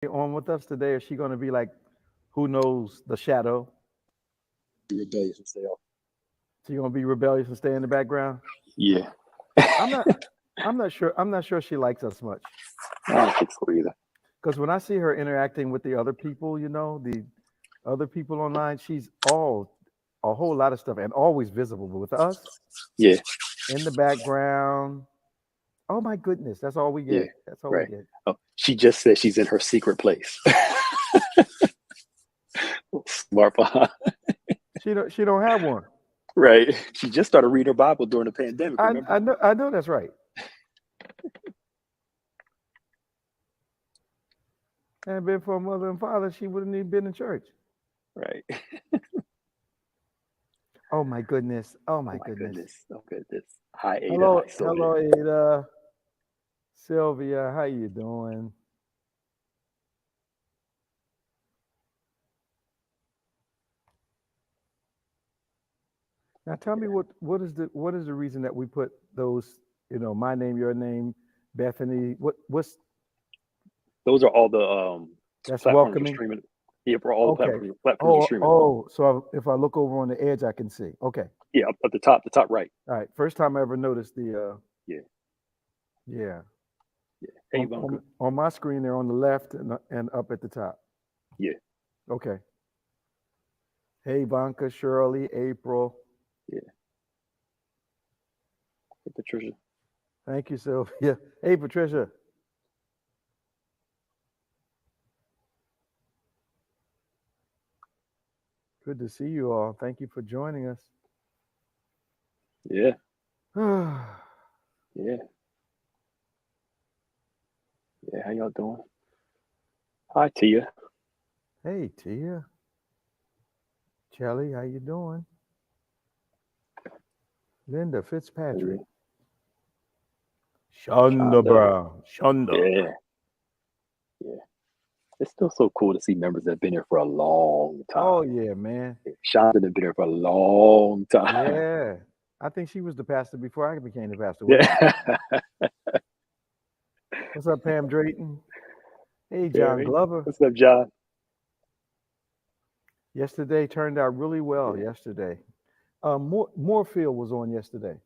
on with us today? Or is she going to be like, who knows, the shadow? Rebellious and stay off. She going to be rebellious and stay in the background? Yeah. I'm not. I'm not sure. I'm not sure she likes us much. I don't think so either. Because when I see her interacting with the other people, the other people online, she's all a whole lot of stuff and always visible. But with us Yeah. in the background, oh my goodness, that's all we Yeah. get. That's all we Right. get. Oh, she just said she's in her secret place. Smart behind. She don't have one. Right. She just started reading her Bible during the pandemic, I remember? I know I know that's right. Had it been for her mother and father, she wouldn't even been in church. Right. Oh my goodness. Oh Oh my my goodness. goodness. Oh goodness. Hi Ada. Hello, Hi Sylvia. hello, Ada. Sylvia, how you doing? Now tell me what is the reason that we put those, my name, your name, Bethany. What's Those are all the that's platforms we're welcoming? streaming. Yeah, for all the Okay. platforms we're Oh, streaming on. oh, so if I look over on the edge, I can see. Okay. Yeah, up at the top right. All right. First time I ever noticed Yeah, yeah. yeah. Hey On, Bunker. on, on my screen, they're on the left and up at the top. Yeah, Okay. Hey, Vanka, Shirley, April. yeah. Hey Patricia. Thank you, Sylvia. Hey, Patricia. Good to see you all. Thank you for joining us. Yeah, Hey, yeah, yeah. How y'all doing? Hi Tia. Tia. Kelly, how you doing? Linda Yeah. Fitzpatrick. Shonda Shonda. Brown. Shonda. Yeah, yeah. It's still so cool to see members that have been here for a long Oh time. yeah, man. Shonda has been here for a long time. Yeah. I think she was the pastor before I became the pastor, wasn't she? Yeah. What's up, Pam Drayton? Hey, Yeah. John Glover. What's up, John? Yesterday turned out really well. Yeah. Yesterday, Moorfield was on yesterday.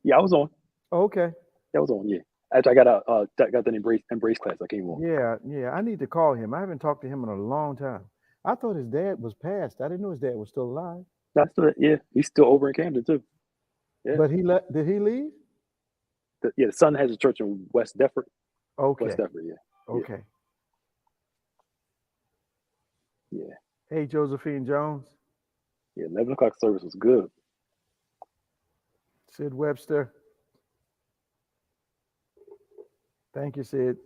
Yeah, I was on. Oh, okay. Yeah, I was on. Yeah. After I got that embrace class, I came on. Yeah, yeah. I need to call him. I haven't talked to him in a long time. I thought his dad was passed. I didn't know his dad was still alive. That's the yeah. He's still over in Camden too. Yeah. But he let. Did he leave? The son has a church in West Deptford. West Okay. Deptford. Yeah. Yeah. Okay. Yeah. Hey, Josephine Jones, Yeah. 11 o'clock service was good. Sid Webster. Thank you, Sid.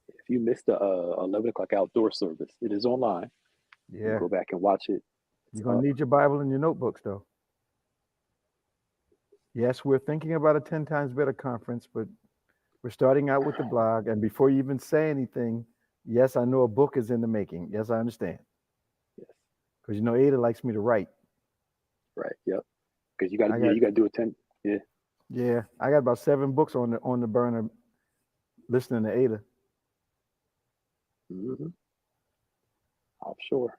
If you missed the 11 o'clock outdoor service, it is online. You can Yeah. go back and watch it. It's You're gonna up. need your Bible and your notebooks, though. Yes, we're thinking about a 10 times better conference, but we're starting out with the blog. And before you even say anything, yes, I know a book is in the making. Yes, I understand. Yes. Because Ada likes me to write. Right. Yep. Because you got I yeah got you got to do a 10. Yeah. Yeah, I got about 7 books on the burner listening to Ada. Hmm. I'm sure.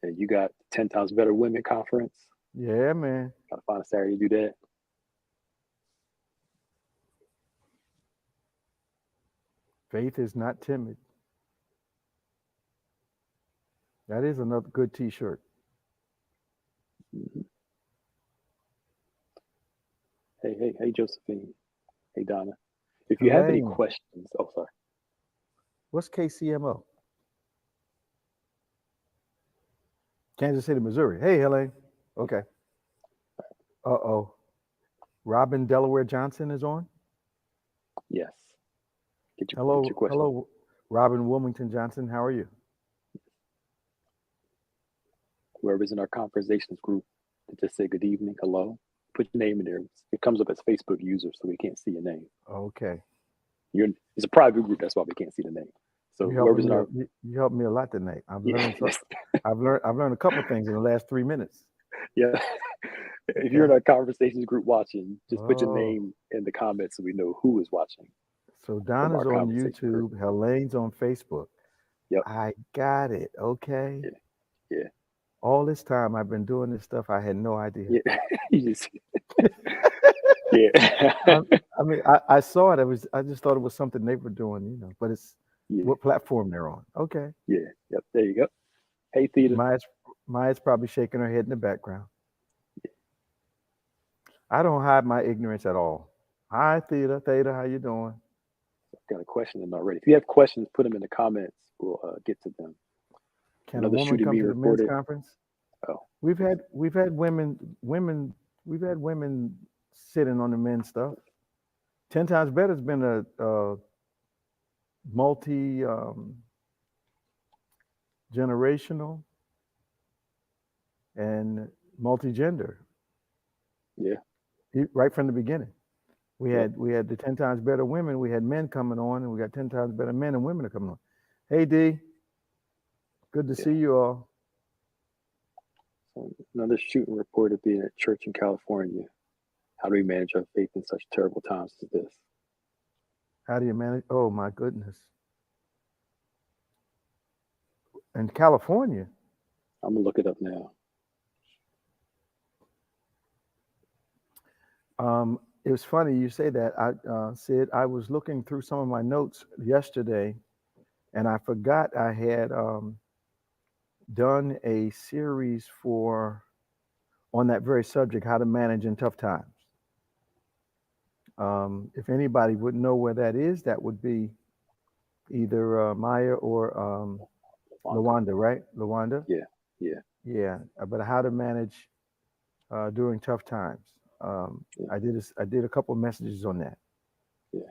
And you got 10 times better women conference. Yeah, man. Gotta find a Saturday to do that. Faith is not timid. That is another good T-shirt. Hmm. Hey, Josephine. Hey, Donna. If you have any Elaine, questions, oh, sorry. what's KCMO? Kansas City, Missouri. Hey, Elaine. Okay. Okay. Uh-oh. Robin Delaware Johnson is on. Yes. Get your Hello, question. hello, Robin Wilmington Johnson. How are you? Whoever's in our conversations group, to just say good evening, hello. Put your name in there. It comes up as Facebook user, so we can't see your name. Okay. It's a private group, that's why we can't see the name. So You whoever's helping in me. our You helped me a lot tonight. I've yeah, learned. I've learned a couple of things in the last 3 minutes. yeah. If you're Okay. in our conversations group watching, just put your Oh, name in the comments so we know who is watching. So from our Donna's on conversation group. YouTube. Helene's on Facebook. Yep. I got it. Okay. Yeah. Yeah. All this time I've been doing this stuff. I had no idea. Yeah. You just, yeah. I mean, I saw it. I just thought it was something they were doing, but it's Yeah. what platform they're on. Okay. Yeah. Yep. There you go. Hey, Theta. Maya's probably shaking her head in the background. I don't hide my ignorance at all. Hi, Theta. Theta, how you doing? Got a question in already. If you have questions, put them in the comments. We'll get to them. Can Another a woman shooting come being to the men's reported. conference? Oh, We've had women sitting on the men's stuff. 10 Times Better's been a multi generational and multi-gender. yeah. Right from the beginning. We Yep. had the 10 Times Better women. We had men coming on, and we got 10 Times Better men and women are coming on. Hey D, good to see you all. So another shooting reported being at church in California. How do we manage our faith in such terrible times as this? How do you manage? Oh my goodness. In California. I'm gonna look it up now. It was funny you say that. Sid, I was looking through some of my notes yesterday, and I forgot I had done a series on that very subject, how to manage in tough times. If anybody would know where that is, that would be either Maya or Lawanda, right? Lawanda? Yeah. Yeah. Yeah, but how to manage during tough times. Yeah. I did a couple of messages on that. Yeah.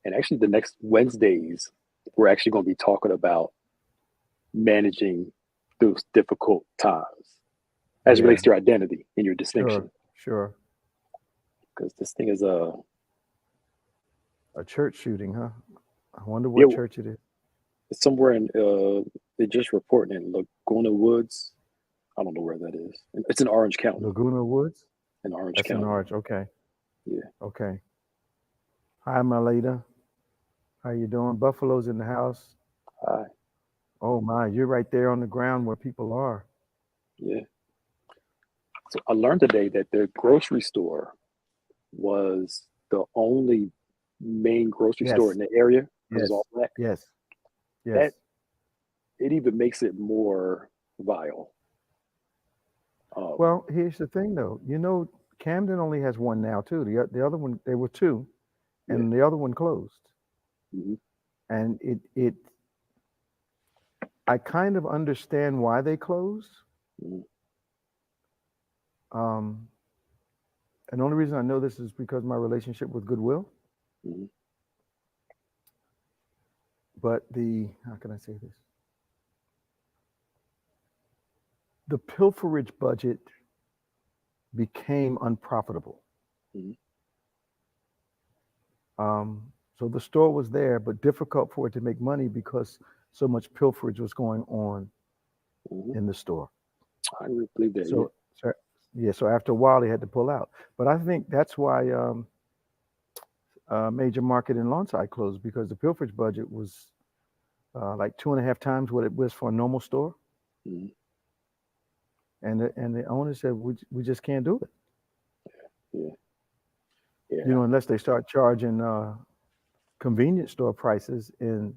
And actually, the next Wednesdays, we're actually going to be talking about managing those difficult times as it relates to your identity and your distinction. Sure. Because this thing is a church shooting, huh? I wonder what church it is. It's somewhere in they're just reporting in Laguna Woods. I don't know where that is. It's in Orange County. Laguna Woods? In Orange That's County. in Orange. Okay. Yeah. Okay. Hi, Malita. How you doing? Buffalo's in the house. Hi. Oh my, you're right there on the ground where people are. Yeah. So I learned today that the grocery store was the only main grocery store in the area. It was all black. Yes. That it even makes it more vile. Well, here's the thing, though. Camden only has one now too. The other one, there were two, and the other one closed. Mm-hmm. And I kind of understand why they closed. Mm-hmm. And the only reason I know this is because of my relationship with Goodwill. Mm-hmm. But how can I say this? The pilferage budget became unprofitable. Mm-hmm. So the store was there, but difficult for it to make money because so much pilferage was going on in the store. I really believe that. So after a while, they had to pull out. But I think that's why Major Market in Lawnside closed, because the pilferage budget was like 2.5 times what it was for a normal store. Mm-hmm. And the owner said, we just can't do it. Yeah. Unless they start charging convenience store prices in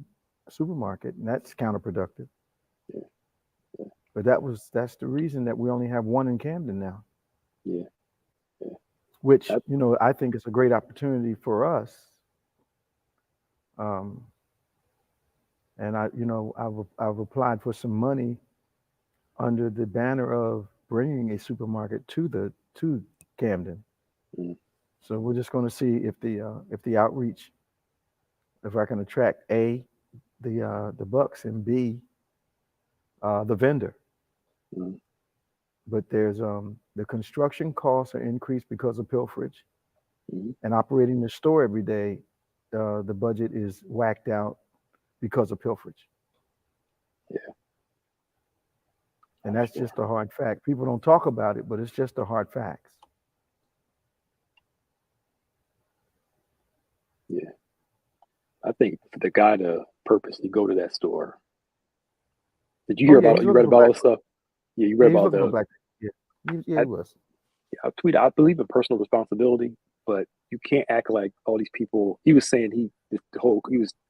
a supermarket, and that's counterproductive. Yeah. But that's the reason that we only have one in Camden now. Yeah. Which I think is a great opportunity for us. And I've applied for some money under the banner of bringing a supermarket to Camden. Mm-hmm. So we're just going to see if the outreach, if I can attract A, the bucks, and B, the vendor. Mm-hmm. But there's the construction costs are increased because of pilferage, and operating the store every day, the budget is whacked out because of pilferage. Yeah. And that's just a hard fact. People don't talk about it, but it's just the hard facts. Yeah. think for the guy to purposely go to that store, did you Oh hear yeah, about? he's You read looking for about all black this folks. stuff? Yeah, you Yeah, read he's about looking for the. black. Yeah, I, he was. I tweeted. I believe in personal responsibility, but you can't act like all these people. He was saying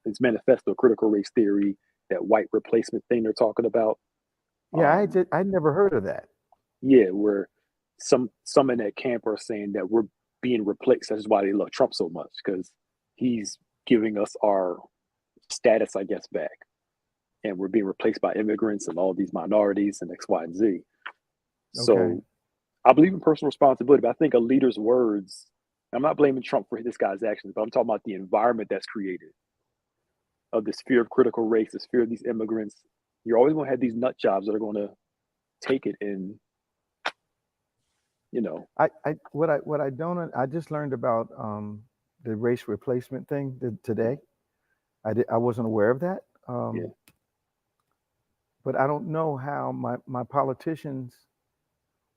his manifesto, critical race theory, that white replacement thing they're talking about. Yeah, Um, I never heard of that. yeah, where some in that camp are saying that we're being replaced. That's why they love Trump so much, because he's giving us our status, I guess, back, and we're being replaced by immigrants and all these minorities and X, Y, and Z. Okay. So I believe in personal responsibility, but I think a leader's words. I'm not blaming Trump for this guy's actions, but I'm talking about the environment that's created of this fear of critical race, this fear of these immigrants. You're always going to have these nut jobs that are going to take it, and you know, What I don't I just learned about the race replacement thing today. I wasn't aware of that. yeah, But I don't know how my politicians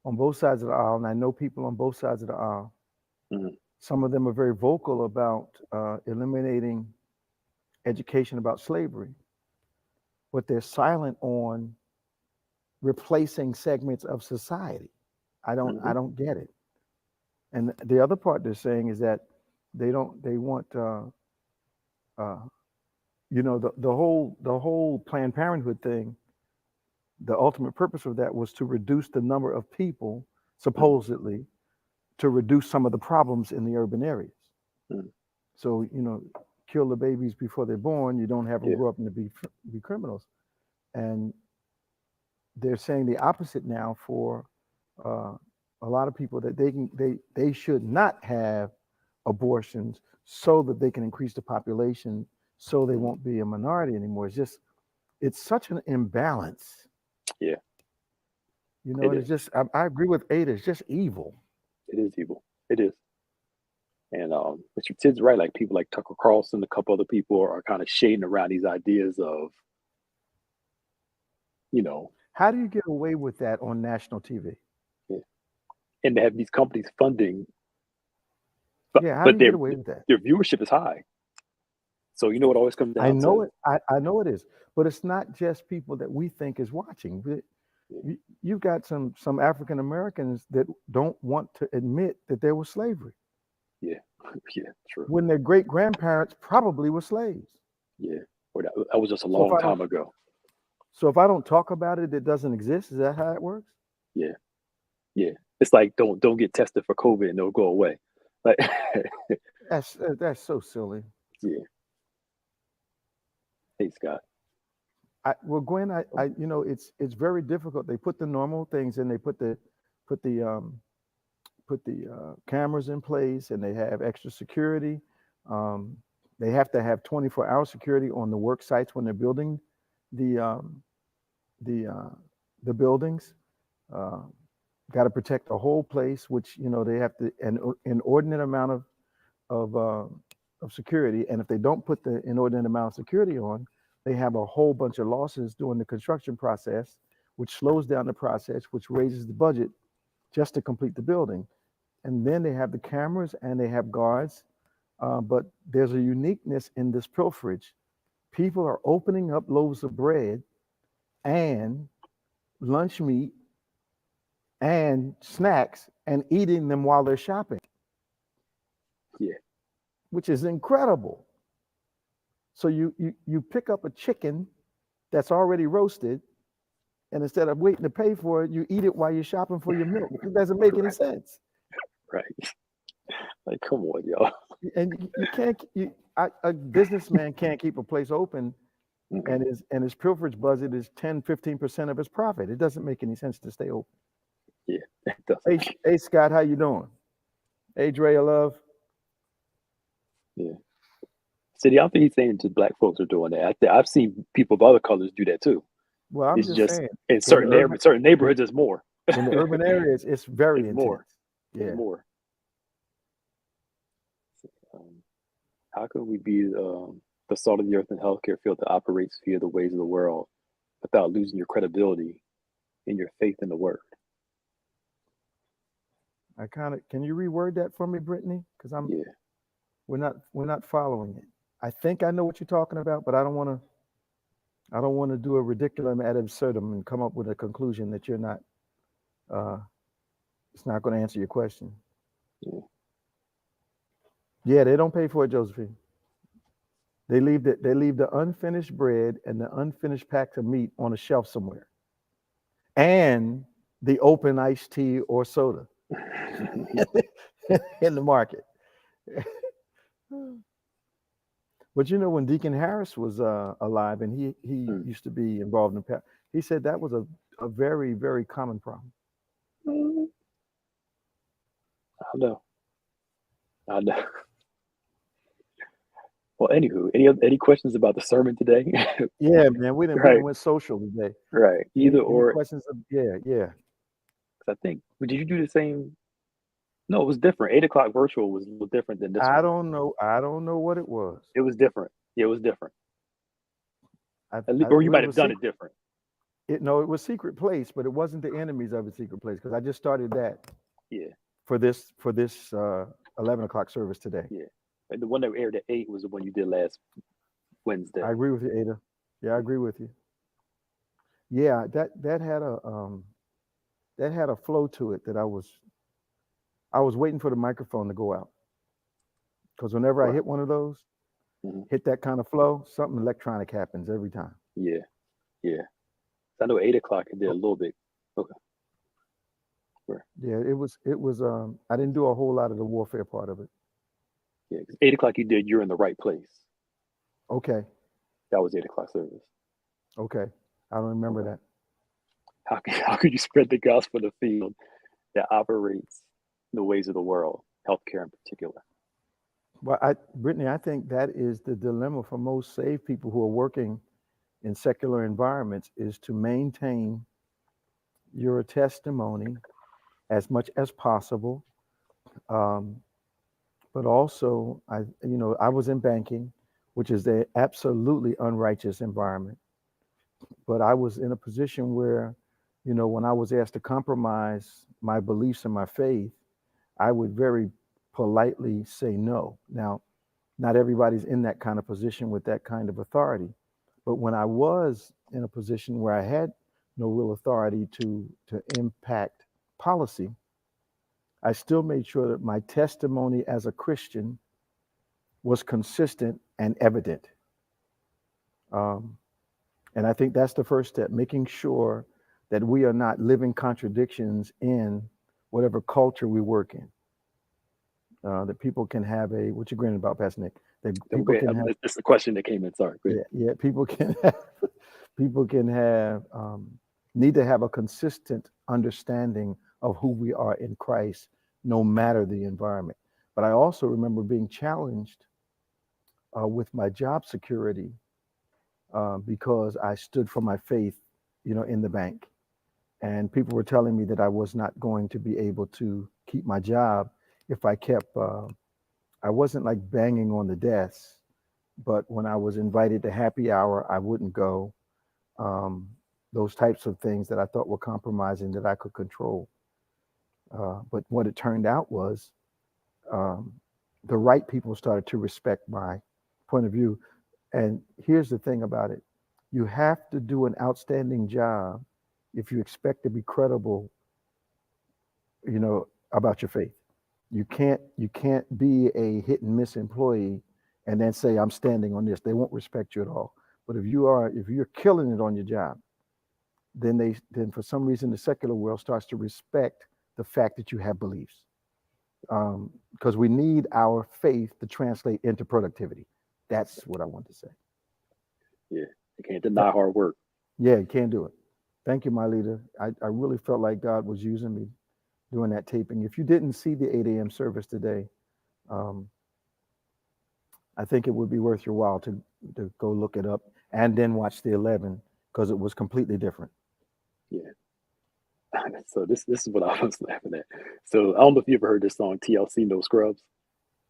on both sides of the aisle, and I know people on both sides of the aisle. mhm, Some of them are very vocal about eliminating education about slavery, but they're silent on replacing segments of society. I mhm, don't get it. And the other part they're saying is that they want uh, the whole Planned Parenthood thing. The ultimate purpose of that was to reduce the number of people, mhm, supposedly, to reduce some of the problems in the urban areas. mhm, So kill the babies before they're born. You don't have them yeah, grow up and be criminals. And they're saying the opposite now for uh, a lot of people, that they should not have abortions so that they can increase the population, so they mhm, won't be a minority anymore. It's such an imbalance. yeah. And It it's is. just I agree with Ada. It's just evil. It is evil. It is. And but your kid's right. Like people like Tucker Carlson, a couple other people are kind of shading around these ideas of, you know, How do you get away with that on national TV? yeah. And they have these companies funding, but Yeah, how do but you get away with that? their viewership is high. So you know what always comes I down know to, it. I know it is, but it's not just people that we think is watching. yeah, You've got some African Americans that don't want to admit that there was slavery yeah, yeah, true, when their great grandparents probably were slaves. yeah. Or that was just a So if long I don't time ago. so if I don't talk about it, it doesn't exist. Is that how it works? Yeah, yeah. It's like don't get tested for COVID and it'll go away. Like, That's so silly. yeah. Hey Scott. Well, Gwen, it's very difficult. They put the normal things in. They put the cameras in place, and they have extra security. Um, they have to have 24-hour security on the work sites when they're building the um, the uh, the buildings. Uh, Got to protect the whole place, which they have to an inordinate amount of uh, of security. And if they don't put the inordinate amount of security on, they have a whole bunch of losses during the construction process, which slows down the process, which raises the budget just to complete the building. And then they have the cameras and they have guards. But there's a uniqueness in this pilferage. People are opening up loaves of bread and lunch meat and snacks and eating them while they're shopping, Yeah, which is incredible. So you pick up a chicken that's already roasted, and instead of waiting to pay for it, you eat it while you're shopping for your milk. It doesn't make any right, sense. right. Like, come on, y'all. And you can't. A businessman can't keep a place open, Mm-mm. and his pilferage budget is 10-15% of his profit. It doesn't make any sense to stay open. Yeah, it doesn't. Hey Scott, how you doing? Hey Dre, love. Yeah. See, I don't think he's saying just black folks are doing that. I've seen people of other colors do that too. Well, I'm It's just just saying, in in the certain urban certain neighborhoods, there's more. in the urban areas, it's very It's more. intense. It's Yeah. more. Um, how can we be the salt of the earth in healthcare field that operates via the ways of the world without losing your credibility and your faith in the word? Can you reword that for me, Brittany? Because Yeah. we're not following it. I think I know what you're talking about, but I don't want to do a ridiculum ad absurdum and come up with a conclusion that you're not. Uh, it's not going to answer your question. Yeah. Yeah, they don't pay for it, Josephine. They leave the unfinished bread and the unfinished pack of meat on a shelf somewhere, and the open iced tea or soda in the market. But you know, when Deacon Harris was alive, and he Mm. used to be involved in, he said that was a very very common problem. Mm. I know. I know. Well, anywho, any questions about the sermon today? Yeah, man, we Right, didn't went social today. right. Either Any or. questions? Yeah, yeah. 'Cause I think. Did you do the same? No, it was different. 8 o'clock virtual was a little different than this I one. don't know. I don't know what it was. It was different. Yeah, it was different. I Or you well, might it have was done it secret. different. No, it was secret place, but it wasn't the enemies of a secret place because I just started that Yeah, for this 11 o'clock service today. yeah. And the one that aired at 8 was the one you did last I Wednesday. agree with you, Ada. Yeah, I Yeah. agree with you. Yeah, that had a flow to it that I was waiting for the microphone to go out because whenever I Right. hit one of those, Hmm. hit that kind of flow, something electronic happens every time. Yeah, yeah. I know 8 o'clock it did a little bit. Okay. Right. Yeah, it was I didn't do a whole lot of the warfare part of it. Yeah. 'Cause 8 o'clock you did. You're in the right place. Okay. That was 8 o'clock service. Okay. I don't remember Okay. that. How could you spread the gospel in a field that operates in the ways of the world, healthcare in particular? Well, Brittany, I think that is the dilemma for most saved people who are working in secular environments is to maintain your testimony as much as possible. Um, but also, I was in banking, which is a absolutely unrighteous environment. But I was in a position where, when I was asked to compromise my beliefs and my faith, I would very politely say no. Now, not everybody's in that kind of position with that kind of authority. But when I was in a position where I had no real authority to impact policy, I still made sure that my testimony as a Christian was consistent and evident. Um, and I think that's the first step, making sure that we are not living contradictions in whatever culture we work in. That people can have what you grinning about, Pastor Nick? That people Okay, can have, that's the question that came in. Sorry. Go ahead. yeah, people can have, people can have, need to have a consistent understanding of who we are in Christ, no matter the environment. But I also remember being challenged with my job security because I stood for my faith, in the bank. And people were telling me that I was not going to be able to keep my job if I kept, I wasn't like banging on the desk, but when I was invited to happy hour, I wouldn't go. Um, those types of things that I thought were compromising that I could control. But what it turned out was um, the right people started to respect my point of view. And here's the thing about it: you have to do an outstanding job if you expect to be credible, about your faith. You can't be a hit and miss employee and then say I'm standing on this. They won't respect you at all. But if you're killing it on your job, then for some reason the secular world starts to respect the fact that you have beliefs. Because we need our faith to translate into productivity. That's what I want to say. Yeah, you can't deny hard work. Yeah, you can't do it. Thank you, my leader. I really felt like God was using me doing that taping. If you didn't see the 8 a.m. service today, um, I think it would be worth your while to go look it up and then watch the 11 because it was completely different. Yeah. So this is what I was laughing at. So I don't know if you ever heard this song TLC No Scrubs.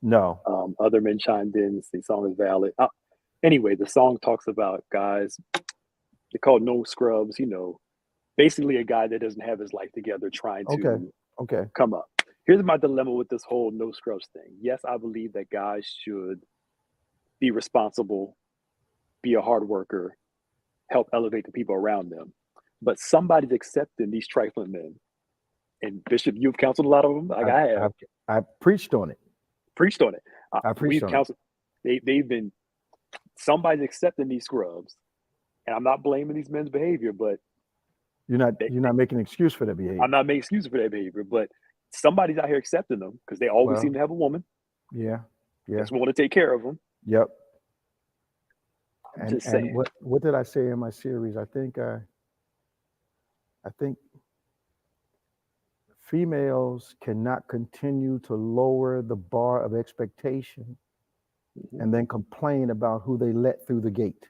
No. Other men chimed in. The song is valid. Anyway, the song talks about guys. They call no scrubs. Basically a guy that doesn't have his life together, trying Okay. to Okay. come up. Here's my dilemma with this whole no scrubs thing. Yes, I believe that guys should be responsible, be a hard worker, help elevate the people around them. But somebody's accepting these trifling men. And Bishop, you've counseled a lot of them. Like I have. I've preached on it. Preached on it. I preached We've on counseled. They've been, somebody's accepting these scrubs. And I'm not blaming these men's behavior, but you're not making an excuse for their behavior. I'm not making excuses for their behavior, but somebody's out here accepting them because they always seem to have a woman. Yeah. Just want to take care of them. Yep. Just saying. And what did I say in my series? I think females cannot continue to lower the bar of expectation and then complain about who they let through the gate.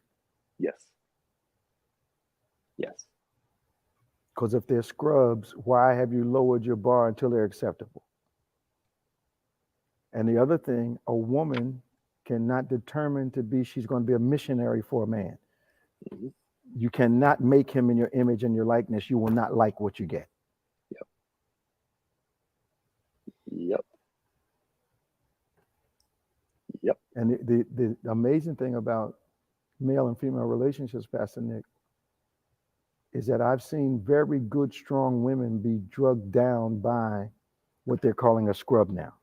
Yes. Yes. Because if they're scrubs, why have you lowered your bar until they're acceptable? And the other thing, a woman cannot determine she's going to be a missionary for a man. Mm-hmm. You cannot make him in your image and your likeness. You will not like what you get. Yep. And the amazing thing about male and female relationships, Pastor Nick, is that I've seen very good, strong women be drugged down by what they're calling a scrub now.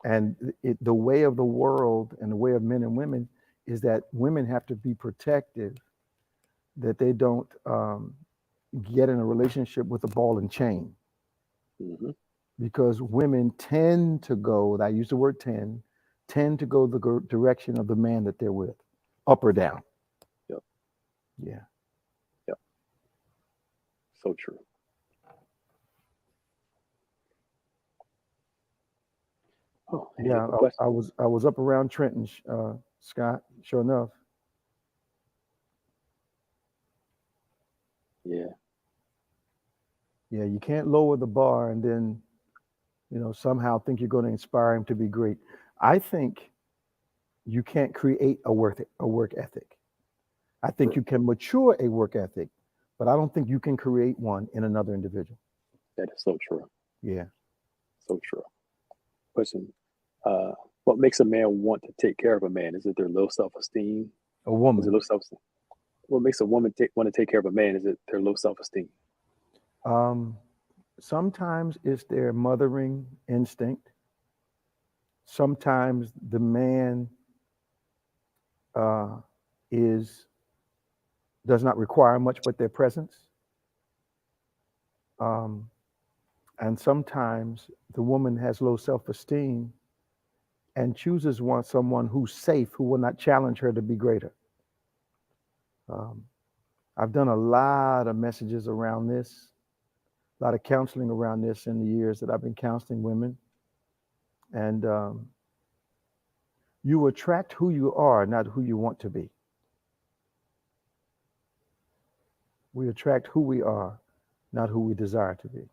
And the way of the world and the way of men and women is that women have to be protective, that they don't get in a relationship with a ball and chain. Mm-hmm. Because women tend to go, I use the word tend to go the direction of the man that they're with, up or down. Yep. Yeah. Yep. So true. Oh, yeah, I was up around Trenton, Scott, sure enough. Yeah. Yeah, you can't lower the bar and then, somehow think you're going to inspire him to be great. I think you can't create a work ethic. I think you can mature a work ethic, but I don't think you can create one in another individual. That is so true. Yeah. So true. Listen, what makes a man want to take care of a man? Is it their low self-esteem? A woman. Is it low self-esteem? What makes a woman want to take care of a man? Is it their low self-esteem? Sometimes it's their mothering instinct. Sometimes the man does not require much but their presence. And sometimes the woman has low self-esteem and chooses someone who's safe, who will not challenge her to be greater. I've done a lot of messages around this, a lot of counseling around this in the years that I've been counseling women. And you attract who you are, not who you want to be. We attract who we are, not who we desire to be.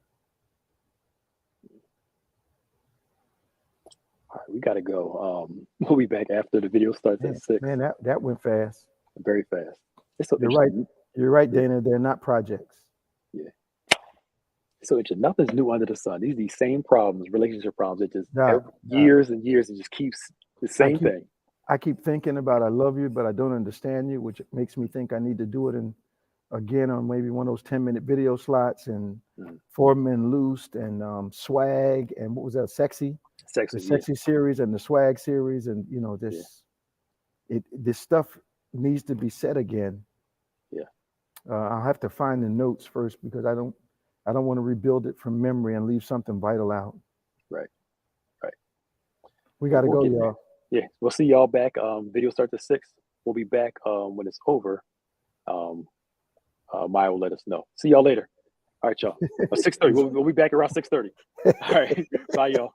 All right, we got to go. We'll be back after the video starts at 6. Man, that went fast. Very fast. It's so You're right. You're right, Dana. They're not projects. Yeah. So it's nothing's new under the sun. These same problems, relationship problems. It just years and years. It just keeps the same thing. I keep thinking about I love you, but I don't understand you, which makes me think I need to do it again on maybe one of those 10-minute video slots and 4 Men Loosed and Swag and what was that? Sexy series and the Swag series and this stuff needs to be said again. Yeah. I'll have to find the notes first because I don't want to rebuild it from memory and leave something vital out. Right. We got to go, y'all. Yeah, we'll see y'all back. Video starts at 6. We'll be back when it's over. Maya will let us know. See y'all later. All right, y'all. 6:30. We'll be back around 6:30. All right. Bye, y'all.